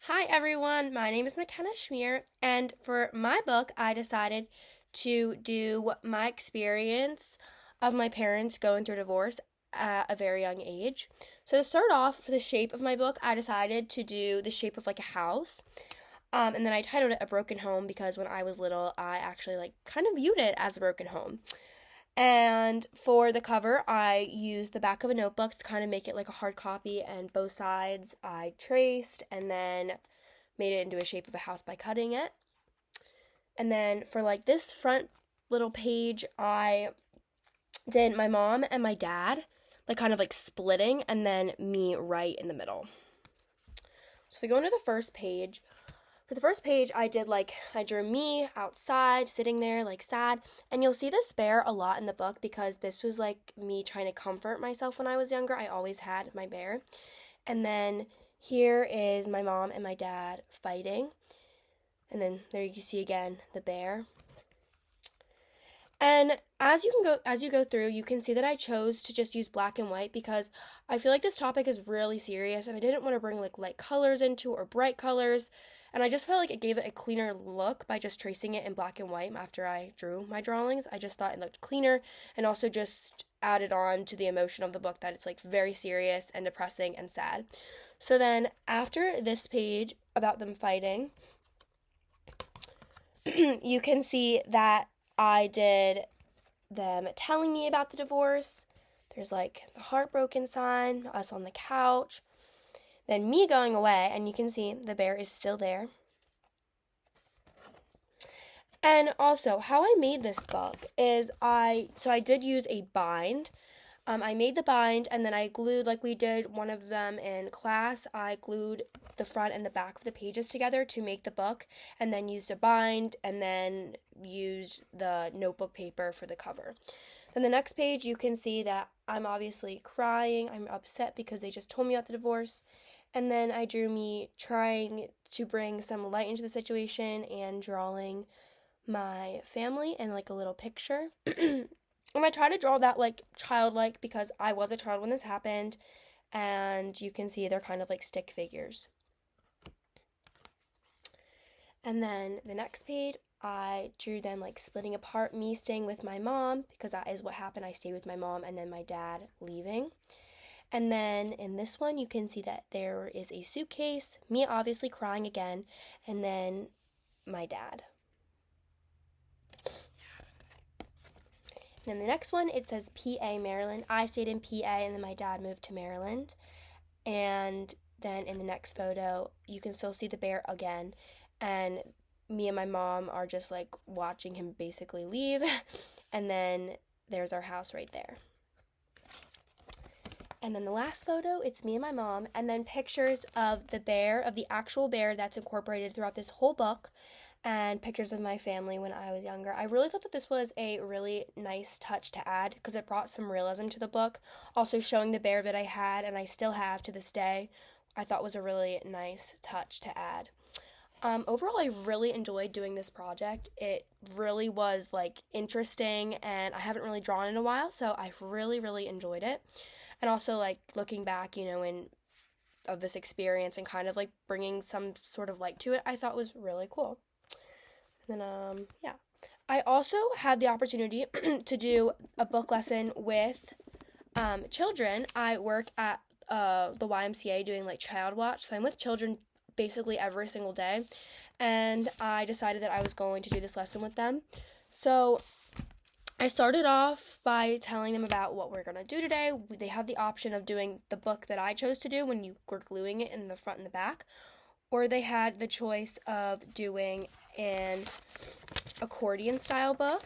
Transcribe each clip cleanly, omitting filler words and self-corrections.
Hi everyone, my name is Makenna Schmeer, and for my book, I decided to do my experience of my parents going through divorce at a very young age. So to start off, for the shape of my book, I decided to do the shape of like a house. And then I titled it A Broken Home because when I was little, I actually kind of viewed it as a broken home. And for the cover, I used the back of a notebook to kind of make it like a hard copy, and both sides I traced and then made it into a shape of a house by cutting it. And then for this front little page, I did my mom and my dad, kind of splitting, and then me right in the middle. So if we go into the first page, for the first page, I drew me outside, sitting there, sad. And you'll see this bear a lot in the book because this was me trying to comfort myself when I was younger. I always had my bear. And then here is my mom and my dad fighting. And then there you see again the bear. And as you go through, you can see that I chose to just use black and white because I feel like this topic is really serious and I didn't want to bring light colors into or bright colors. And I just felt like it gave it a cleaner look by just tracing it in black and white after I drew my drawings. I just thought it looked cleaner and also just added on to the emotion of the book that it's very serious and depressing and sad. So then after this page about them fighting, you can see that I did them telling me about the divorce. There's the heartbroken sign, us on the couch, then me going away, and you can see the bear is still there. And also, how I made this book is I did use a bind. I made the bind and then I glued, like we did one of them in class, I glued the front and the back of the pages together to make the book, and then used a bind and then used the notebook paper for the cover. Then the next page, you can see that I'm obviously crying. I'm upset because they just told me about the divorce. And then I drew me trying to bring some light into the situation and drawing my family and a little picture. And I try to draw that childlike because I was a child when this happened, and you can see they're kind of stick figures. And then the next page, I drew them splitting apart, me staying with my mom because that is what happened. I stayed with my mom and then my dad leaving. And then in this one, you can see that there is a suitcase, me obviously crying again, and then my dad. And then the next one, it says PA, Maryland. I stayed in PA and then my dad moved to Maryland. And then in the next photo, you can still see the bear again. And me and my mom are just watching him basically leave. And then there's our house right there. And then the last photo, it's me and my mom, and then pictures of the bear, of the actual bear that's incorporated throughout this whole book, and pictures of my family when I was younger. I really thought that this was a really nice touch to add because it brought some realism to the book. Also showing the bear that I had and I still have to this day, I thought was a really nice touch to add. Overall, I really enjoyed doing this project. It really was interesting, and I haven't really drawn in a while, so I've really, really enjoyed it. And also looking back, in of this experience and kind of bringing some sort of light to it, I thought was really cool. And then yeah, I also had the opportunity to do a book lesson with children. I work at the YMCA doing child watch, so I'm with children basically every single day, and I decided that I was going to do this lesson with them. So I started off by telling them about what we're going to do today. They had the option of doing the book that I chose to do when you were gluing it in the front and the back, or they had the choice of doing an accordion style book.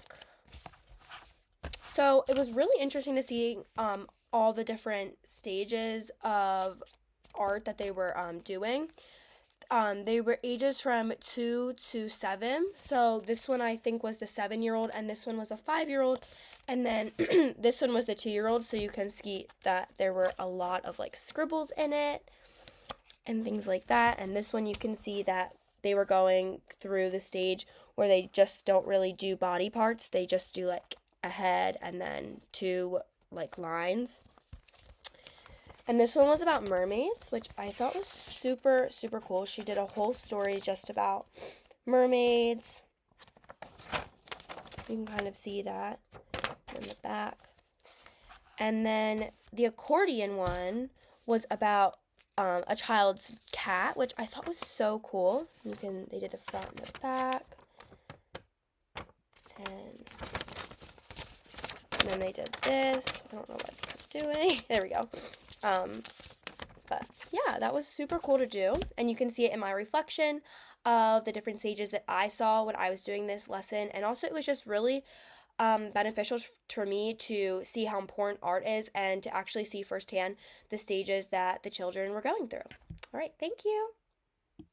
So it was really interesting to see all the different stages of art that they were doing. They were ages from 2 to 7. So this one I think was the 7-year-old, and this one was a 5-year-old, and then this one was the 2-year-old. So you can see that there were a lot of scribbles in it and things like that. And this one you can see that they were going through the stage where they just don't really do body parts. They just do a head and then two lines. And this one was about mermaids, which I thought was super, super cool. She did a whole story just about mermaids. You can kind of see that in the back. And then the accordion one was about a child's cat, which I thought was so cool. They did the front and the back. And then they did this. I don't know what this is doing. There we go. But yeah, that was super cool to do. And you can see it in my reflection of the different stages that I saw when I was doing this lesson. And also it was just really beneficial for me to see how important art is and to actually see firsthand the stages that the children were going through. All right, thank you.